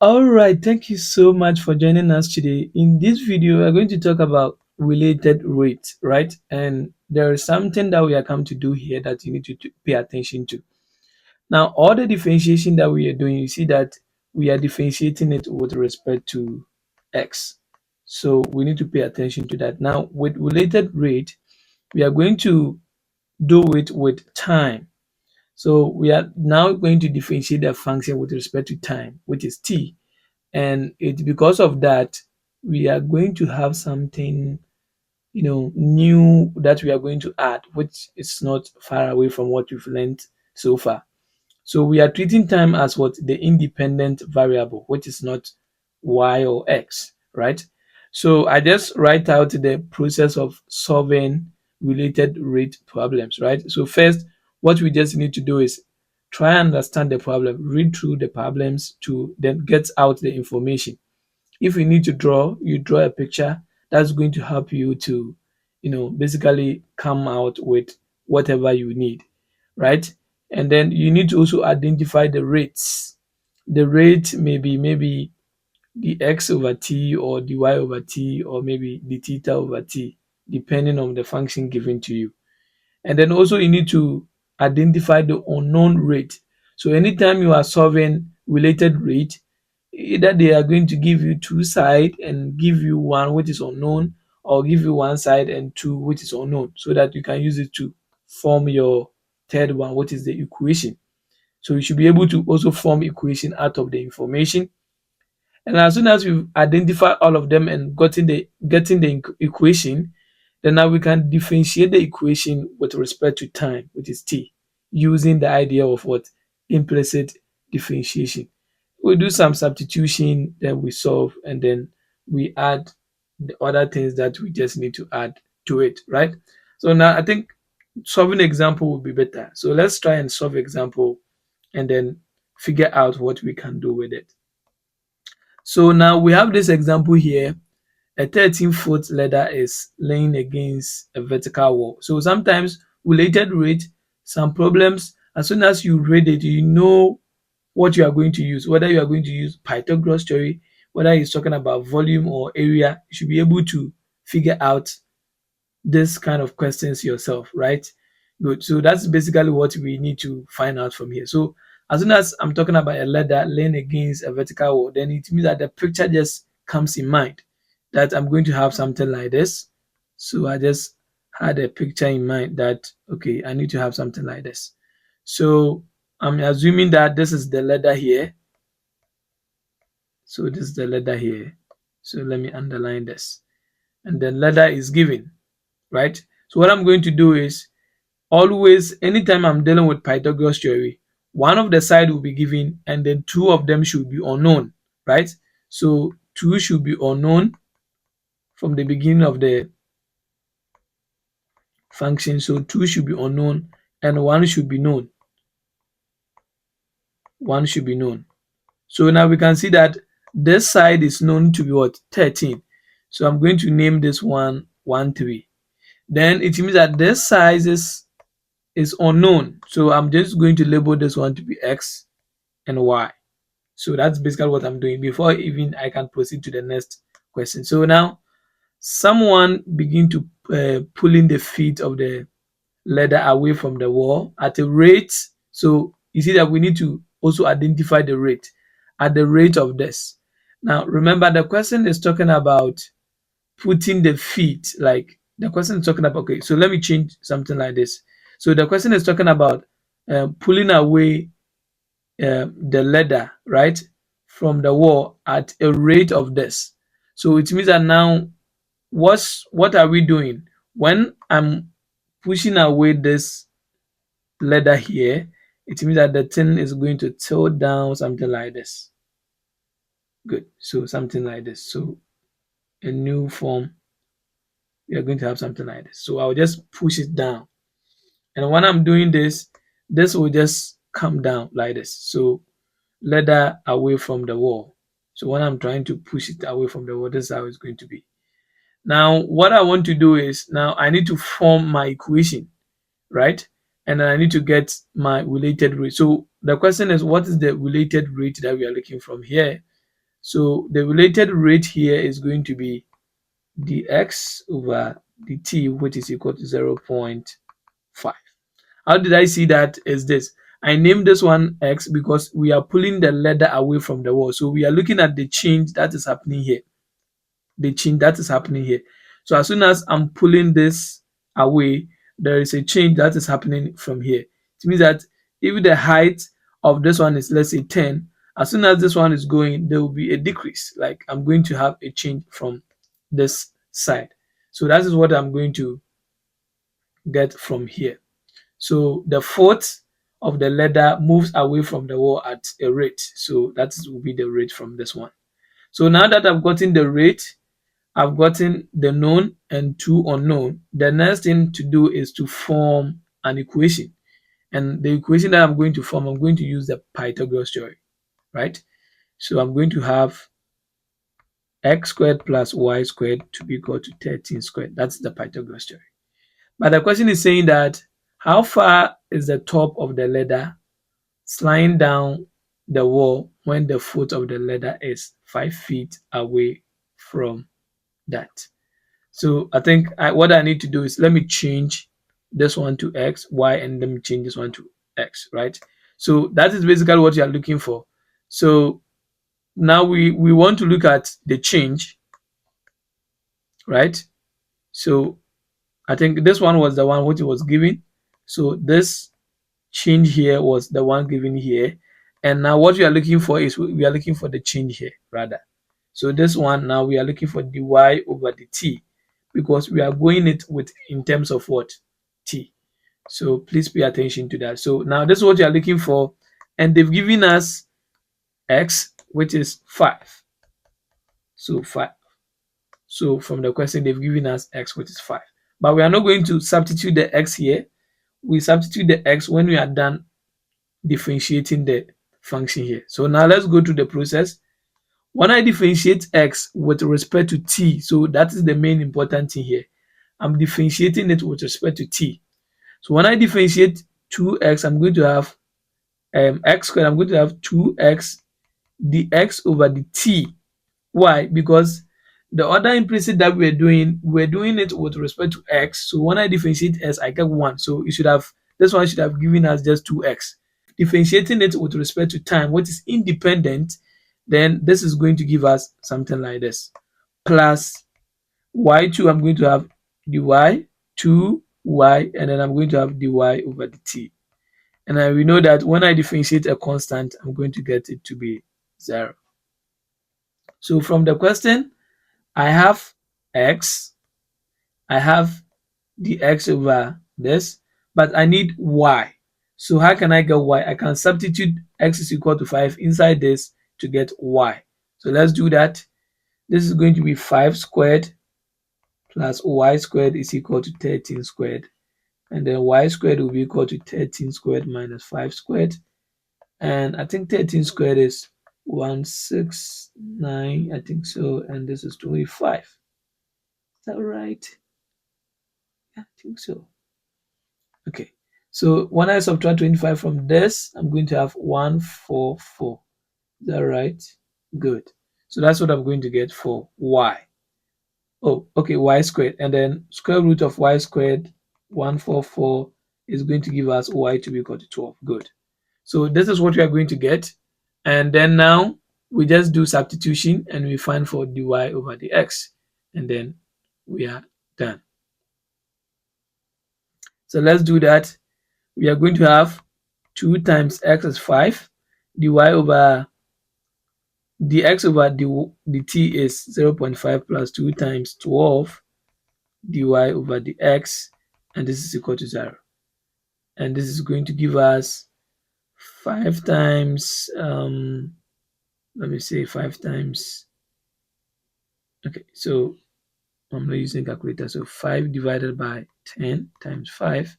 All right, thank you so much for joining us today. In this video, we're going to talk about related rates, right? And there is something that we are come to do here that you need to pay attention to. Now, all the differentiation that we are doing, you see that we are differentiating it with respect to x. So we need to pay attention to that. Now, with related rate, we are going to do it with time. So we are now going to differentiate the function with respect to time, which is t. And it's because of that we are going to have something new that we are going to add, which is not far away from what we've learned so far. So we are treating time as what the independent variable, which is not y or x, right? So I just write out the process of solving related rate problems, right? So first, what we just need to do is try and understand the problem, read through the problems to then get out the information. If you need to draw, you draw a picture. That's going to help you to, basically come out with whatever you need, right? And then you need to also identify the rates. The rate may be maybe the x over t or the y over t or maybe the theta over t, depending on the function given to you. And then also you need to identify the unknown rate. So anytime you are solving related rate, either they are going to give you two side and give you one which is unknown, or give you one side and two which is unknown, so that you can use it to form your third one, which is the equation. So you should be able to also form equation out of the information. And as soon as we've identified all of them and getting the equation, then now we can differentiate the equation with respect to time, which is t, using the idea of what? Implicit differentiation. We do some substitution, then we solve, and then we add the other things that we just need to add to it, right? So now I think solving example would be better. So let's try and solve example and then figure out what we can do with it. So now we have this example here. A 13-foot ladder is laying against a vertical wall. So sometimes related rate, some problems, as soon as you read it, you know what you are going to use, whether you are going to use Pythagoras theory, whether it's talking about volume or area. You should be able to figure out this kind of questions yourself, right? Good. So that's basically what we need to find out from here. So as soon as I'm talking about a ladder laying against a vertical wall, then it means that the picture just comes in mind that I'm going to have something like this. So I just had a picture in mind that, okay, I need to have something like this. So I'm assuming that this is the ladder here. So this is the ladder here. So let me underline this. And the ladder is given, right? So what I'm going to do is always, anytime I'm dealing with Pythagoras theory, one of the side will be given and then two of them should be unknown, right? So two should be unknown from the beginning of the function. So two should be unknown and one should be known. One should be known. So now we can see that this side is known to be what? 13. So I'm going to name this one 1, 3. Then it means that this size is unknown. So I'm just going to label this one to be X and Y. So that's basically what I'm doing before even I can proceed to the next question. So now someone begin to pulling the feet of the ladder away from the wall at a rate. So you see that we need to also identify the rate at the rate of this. Now remember, the question is talking about putting the feet, like the question is talking about, okay, so let me change something like this. So the question is talking about pulling away the ladder, right, from the wall at a rate of this. So it means that now what are we doing? When I'm pushing away this ladder here, it means that the thing is going to tilt down something like this. Good. So something like this. So a new form, we are going to have something like this. So I'll just push it down. And when I'm doing this, this will just come down like this. So ladder away from the wall. So when I'm trying to push it away from the wall, this is how it's going to be. Now, what I want to do is, now I need to form my equation, right? And then I need to get my related rate. So the question is, what is the related rate that we are looking from here? So the related rate here is going to be dx over dt, which is equal to 0.5. How did I see that? Is this, I named this one x because we are pulling the leather away from the wall. So we are looking at the change that is happening here. The change that is happening here. So as soon as I'm pulling this away, there is a change that is happening from here. It means that if the height of this one is, let's say, 10, as soon as this one is going, there will be a decrease. Like I'm going to have a change from this side. So that is what I'm going to get from here. So the foot of the ladder moves away from the wall at a rate. So that will be the rate from this one. So now that I've gotten the rate, I've gotten the known and two unknown. The next thing to do is to form an equation. And the equation that I'm going to form, I'm going to use the Pythagoras theorem, right? So I'm going to have x squared plus y squared to be equal to 13 squared. That's the Pythagoras theorem. But the question is saying that how far is the top of the ladder sliding down the wall when the foot of the ladder is 5 feet away from that? So I think what I need to do is let me change this one to x, y, and let me change this one to x, right? So that is basically what you are looking for. So now we want to look at the change, right? So I think this one was the one which was given. So this change here was the one given here. And now what we are looking for is we are looking for the change here rather. So this one now we are looking for dy over dt because we are going it with in terms of what? T. So please pay attention to that. So now this is what you are looking for. And they've given us x, which is 5. So 5. So from the question, they've given us x, which is 5. But we are not going to substitute the x here. We substitute the x when we are done differentiating the function here. So now let's go to the process. When I differentiate x with respect to t, so that is the main important thing here. I'm differentiating it with respect to t. So when I differentiate 2x, I'm going to have x squared. I'm going to have 2x dx over dt. Why? Because the other implicit that we're doing it with respect to x. So when I differentiate s, I get 1. So this one should have given us just 2x. Differentiating it with respect to time, which is independent, then this is going to give us something like this. Plus y2, I'm going to have dy, 2y, and then I'm going to have dy over dt. And we know that when I differentiate a constant, I'm going to get it to be 0. So from the question, I have x, I have dx over this, but I need y. So how can I get y? I can substitute x is equal to 5 inside this to get y. So let's do that. This is going to be 5 squared plus y squared is equal to 13 squared. And then y squared will be equal to 13 squared minus 5 squared. And I think 13 squared is 169, I think so. And this is 25. Is that right? Yeah, I think so. Okay. So when I subtract 25 from this, I'm going to have 144. Is that right? Good. So that's what I'm going to get for y. Oh, okay, y squared. And then square root of y squared, 144, is going to give us y to be equal to 12. Good. So this is what we are going to get. And then now we just do substitution and we find for dy over dx. And then we are done. So let's do that. We are going to have 2 times x is 5, dy over dx over dt is 0.5 plus 2 times 12 dy over dx, and this is equal to 0. And this is going to give us 5 times, let me say 5 times, okay, so I'm not using calculator, so 5 divided by 10 times 5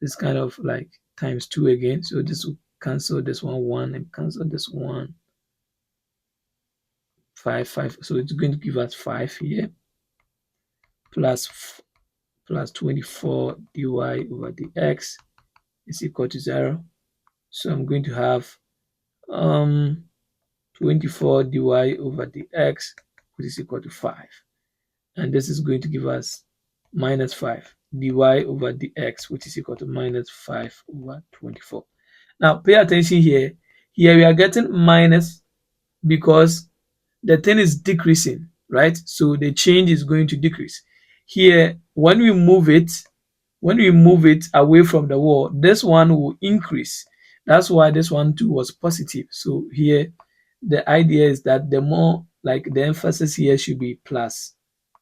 is kind of like times 2 again, so this will cancel this one and cancel this 1, 5, 5, so it's going to give us 5 here plus 24 dy over dx is equal to 0. So I'm going to have 24 dy over dx, which is equal to 5. And this is going to give us minus 5 dy over dx, which is equal to minus 5 over 24. Now pay attention here. Here we are getting minus because the thing is decreasing, right? So the change is going to decrease. Here, when we move it away from the wall, this one will increase. That's why this one too was positive. So here, the idea is that the more, like, the emphasis here should be plus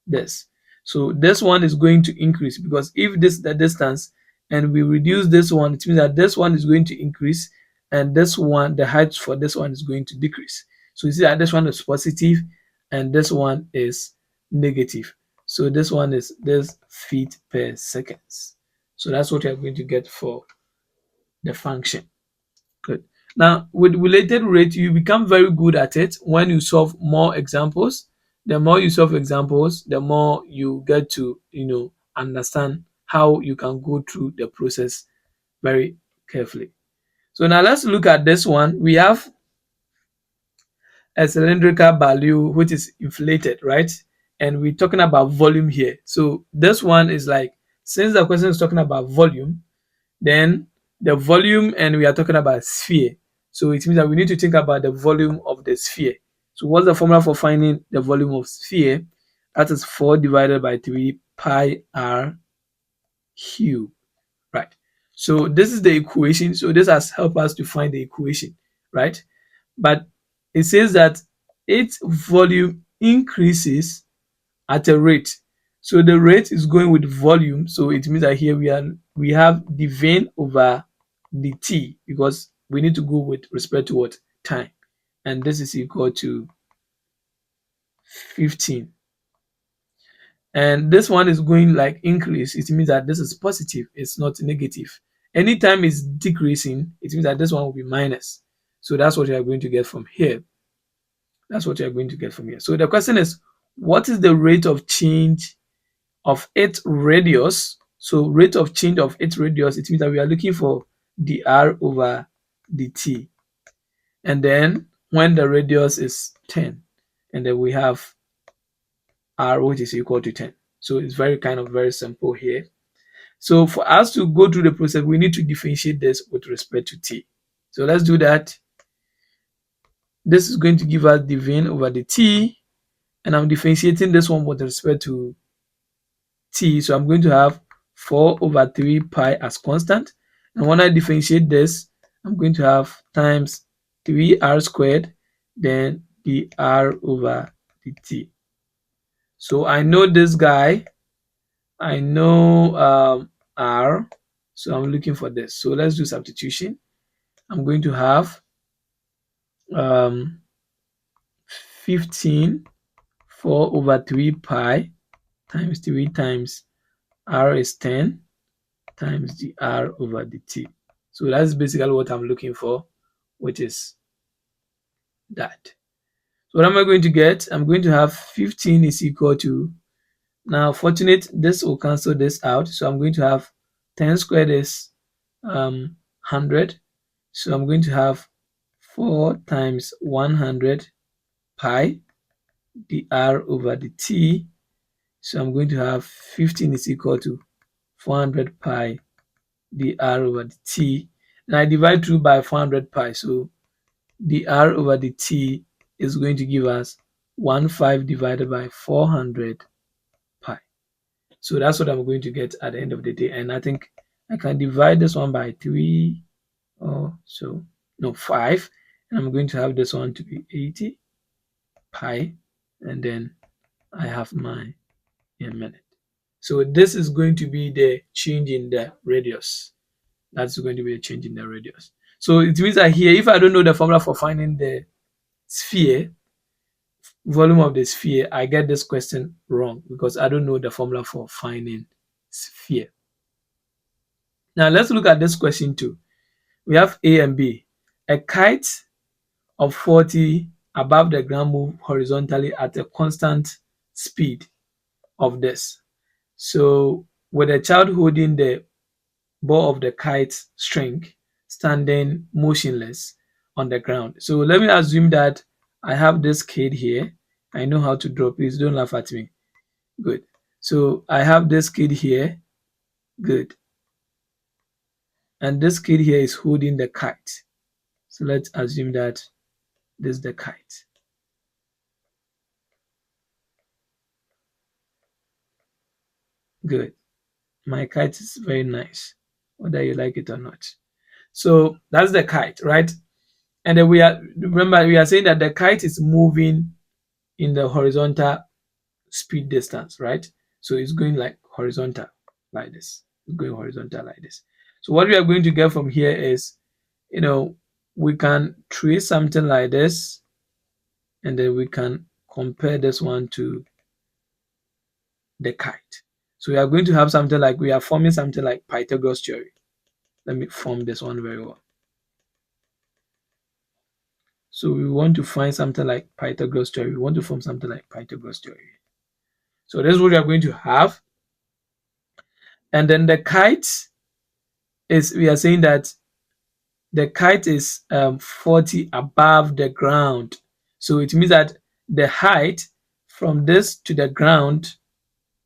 this. So this one is going to increase because if this is the distance and we reduce this one, it means that this one is going to increase and this one, the height for this one is going to decrease. So you see that this one is positive and this one is negative. So this one is this feet per seconds. So that's what you're going to get for the function. Good. Now, with related rate, you become very good at it when you solve more examples. The more you solve examples, the more you get to, understand how you can go through the process very carefully. So now let's look at this one. We have a cylindrical balloon which is inflated, right? And we're talking about volume here. So this one is like, since the question is talking about volume, then the volume, and we are talking about sphere. So it means that we need to think about the volume of the sphere. So what's the formula for finding the volume of sphere? That is 4 divided by 3 pi r cube, right? So this is the equation. So this has helped us to find the equation, right? But it says that its volume increases at a rate. So the rate is going with volume. So it means that here we have the v over the t because we need to go with respect to what? Time. And this is equal to 15. And this one is going like increase. It means that this is positive. It's not negative. Anytime it's decreasing, it means that this one will be minus. So that's what you are going to get from here. That's what you're going to get from here. So the question is, what is the rate of change of its radius? So rate of change of its radius, it means that we are looking for dr over dt. And then when the radius is 10, and then we have r which is equal to 10. So it's very simple here. So for us to go through the process, we need to differentiate this with respect to t. So let's do that. This is going to give us the v over the t, and I'm differentiating this one with respect to t. So I'm going to have 4 over 3 pi as constant. And when I differentiate this, I'm going to have times 3r squared, then dr over dt. So I know this guy, I know r, so I'm looking for this. So let's do substitution. I'm going to have 15 4 over 3 pi times 3 times r is 10 times the r over the t. So that's basically what I'm looking for, which is that. So what am I going to get? I'm going to have 15 is equal to, now fortunate, this will cancel this out. So I'm going to have 10 squared is 100. So I'm going to have 4 times 100 pi dr over the t. So I'm going to have 15 is equal to 400 pi dr over the t. And I divide through by 400 pi. So dr over the t is going to give us 15 divided by 400 pi. So that's what I'm going to get at the end of the day. And I think I can divide this one by 3 or so, no, 5. And I'm going to have this one to be 80 pi. And then I have my minute. So this is going to be the change in the radius. That's going to be a change in the radius. So it means that here, if I don't know the formula for finding the sphere, volume of the sphere, I get this question wrong because I don't know the formula for finding sphere. Now let's look at this question too. We have A and B. A kite of 40 above the ground move horizontally at a constant speed of this. So with a child holding the ball of the kite string standing motionless on the ground. So let me assume that I have this kid here. I know how to draw. Please don't laugh at me. Good. So I have this kid here. Good. And this kid here is holding the kite. So let's assume that this is the kite. Good. My kite is very nice, whether you like it or not. So that's the kite, right? And then we are saying that the kite is moving in the horizontal speed distance, right? So it's going like horizontal like this. It's going horizontal like this. So what we are going to get from here is, we can trace something like this, and then we can compare this one to the kite. So we are going to have something like, we are forming something like Pythagoras theory. Let me form this one very well. So we want to find something like Pythagoras theory. We want to form something like Pythagoras theory. So this is what we are going to have. And then the kite is, we are saying that the kite is 40 above the ground. So it means that the height from this to the ground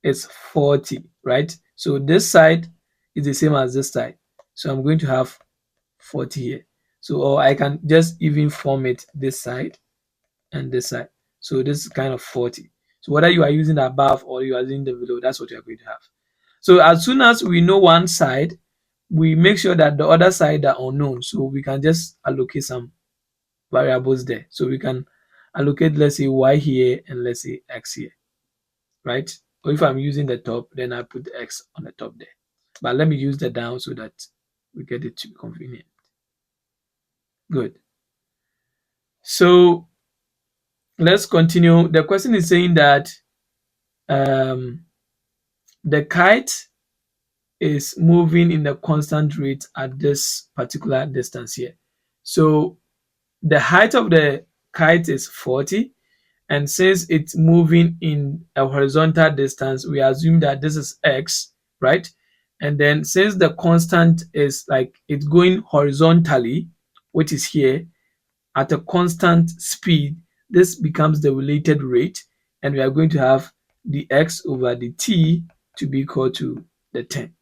is 40, right? So this side is the same as this side. So I'm going to have 40 here. So, or I can just even form it this side and this side. So this is kind of 40. So whether you are using the above or you are using the below, that's what you are going to have. So as soon as we know one side, we make sure that the other side are unknown. So we can just allocate some variables there. So we can allocate, let's say, y here and let's say x here, right? Or if I'm using the top, then I put the x on the top there. But let me use the down so that we get it to be convenient. Good. So let's continue. The question is saying that the kite is moving in a constant rate at this particular distance here. So the height of the kite is 40, and since it's moving in a horizontal distance, we assume that this is x, right? And then since the constant is like it's going horizontally, which is here, at a constant speed, this becomes the related rate, and we are going to have the x over the t to be equal to the 10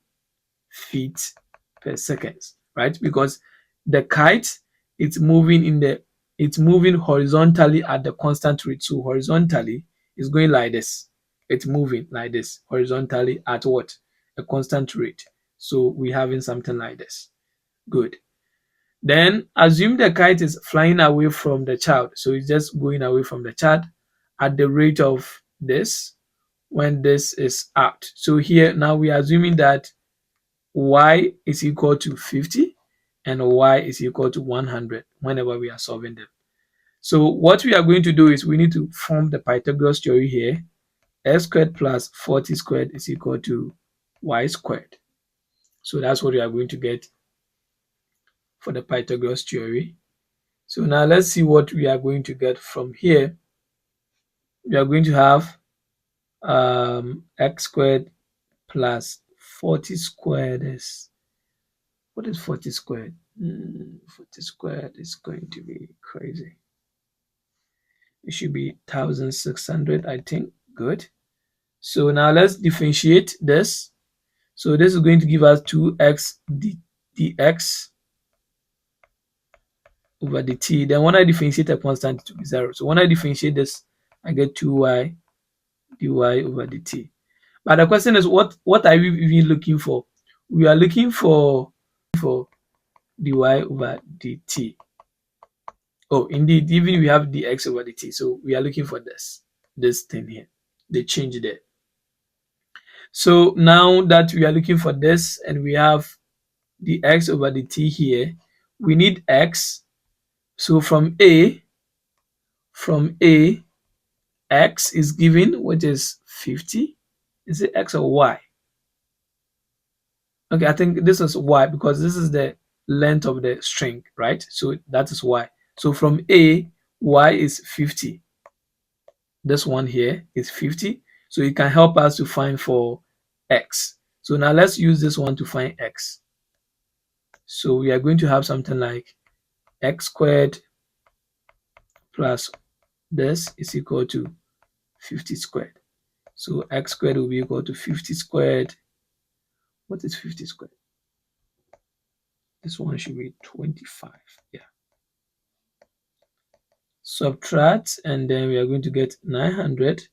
feet per second, right? Because the kite, it's moving horizontally at the constant rate. So horizontally it's going like this. It's moving like this horizontally at what? A constant rate. So we're having something like this. Good. Then assume the kite is flying away from the child. So it's just going away from the child at the rate of this when this is out. So here now we are assuming that y is equal to 50 and y is equal to 100 whenever we are solving them. So what we are going to do is we need to form the Pythagoras theory here. X squared plus 40 squared is equal to y squared. So that's what we are going to get for the Pythagoras theory. So now let's see what we are going to get from here. We are going to have x squared plus 40 squared is, what is 40 squared? 40 squared is going to be crazy. It should be 1600, I think. Good. So now let's differentiate this. So this is going to give us 2x dx over dt. Then when I differentiate a constant, it will be 0. So when I differentiate this, I get 2y dy over dt. But the question is, what are we even looking for? We are looking for dy over dt. Oh, indeed, even we have dx over dt. So we are looking for this thing here, the change there. So now that we are looking for this and we have the x over the t here, we need x. So from A, x is given, which is 50. Is it x or y? Okay, I think this is y because this is the length of the string, right? So that is y. So from A, y is 50. This one here is 50. So it can help us to find for x. So now let's use this one to find x. So we are going to have something like x squared plus this is equal to 50 squared. So x squared will be equal to 50 squared. What is 50 squared? This one should be 25. Yeah. Subtract, and then we are going to get 900.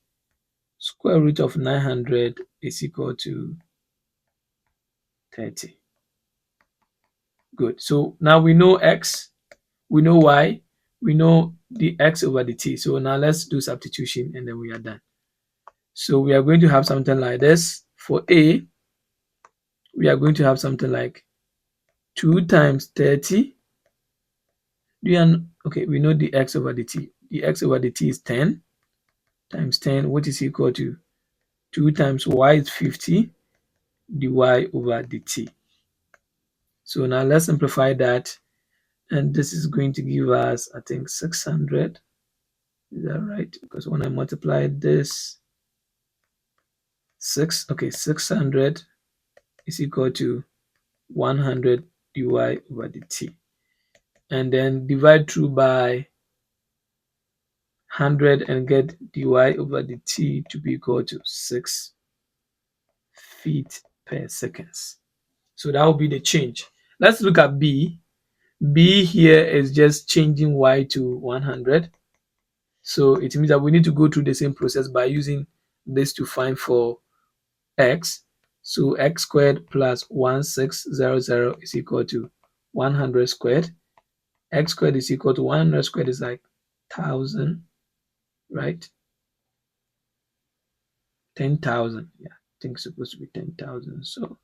Square root of 900 is equal to 30. Good. So now we know x, we know y, we know the x over the t. So now let's do substitution and then we are done. So we are going to have something like this. For a, we are going to have something like 2 times 30. Okay, we know the x over the t. The x over the t is 10 times 10, which is equal to 2 times y is 50 dy over dt. So now let's simplify that. And this is going to give us, I think, 600. Is that right? Because when I multiply this, 600 is equal to 100 dy over dt. And then divide through by 100 and get dy over dt to be equal to 6 feet per seconds. So that will be the change. Let's look at B. B here is just changing y to 100. So it means that we need to go through the same process by using this to find for x. So x squared plus 1600 is equal to 100 squared. X squared is equal to 100 squared is like 1000, right? 10,000. Yeah, I think it's supposed to be 10,000. So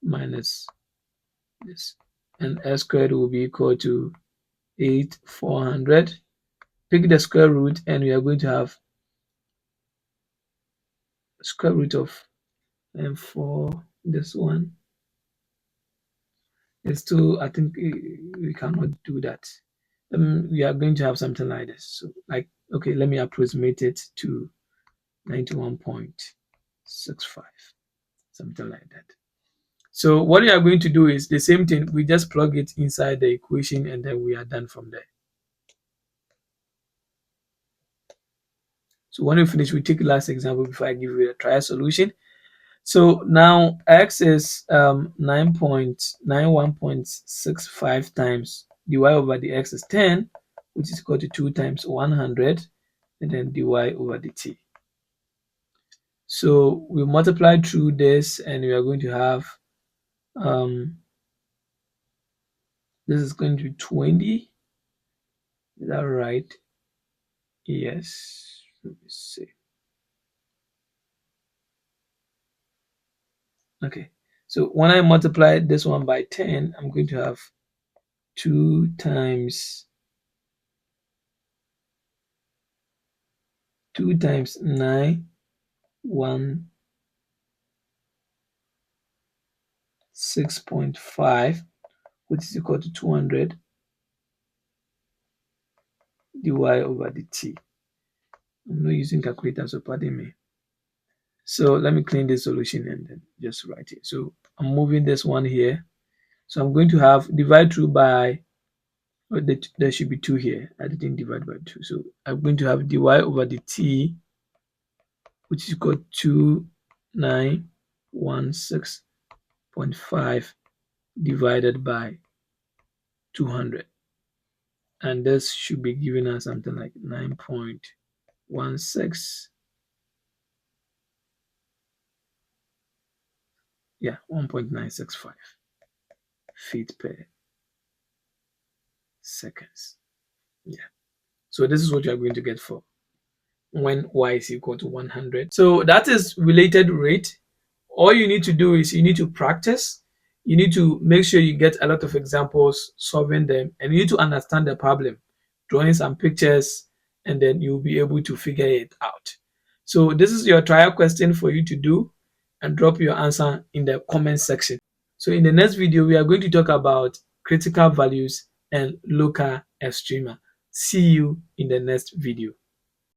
minus this. And s squared will be equal to 8400. Pick the square root and we are going to have square root of, and for this one, it's still, I think we cannot do that. We are going to have something like this. So like, okay, let me approximate it to 91.65, something like that. So what we are going to do is the same thing. We just plug it inside the equation and then we are done from there. So when we finish, we take the last example before I give you a trial solution. So now x is 9.91.65 times dy over the x is 10, which is equal to 2 times 100, and then dy over dt. So we multiply through this, and we are going to have this is going to be 20. Is that right? Yes. Let me see. Okay. So when I multiply this one by 10, I'm going to have 2 times 9, 6.5, which is equal to 200 dy over dt. I'm not using calculator, so pardon me. So let me clean this solution and then just write it. So I'm moving this one here. So I'm going to have divide through by, there should be 2 here. I didn't divide by 2. So I'm going to have dy over dt, which is equal to 2916.5 divided by 200. And this should be giving us something like 9.16. Yeah, 1.965 feet per seconds. Yeah. So this is what you are going to get for when y is equal to 100. So that is related rate. All you need to do is you need to practice. You need to make sure you get a lot of examples, solving them, and you need to understand the problem, drawing some pictures, and then you'll be able to figure it out. So this is your trial question for you to do, and drop your answer in the comment section. So in the next video, we are going to talk about critical values and local extrema. See you in the next video.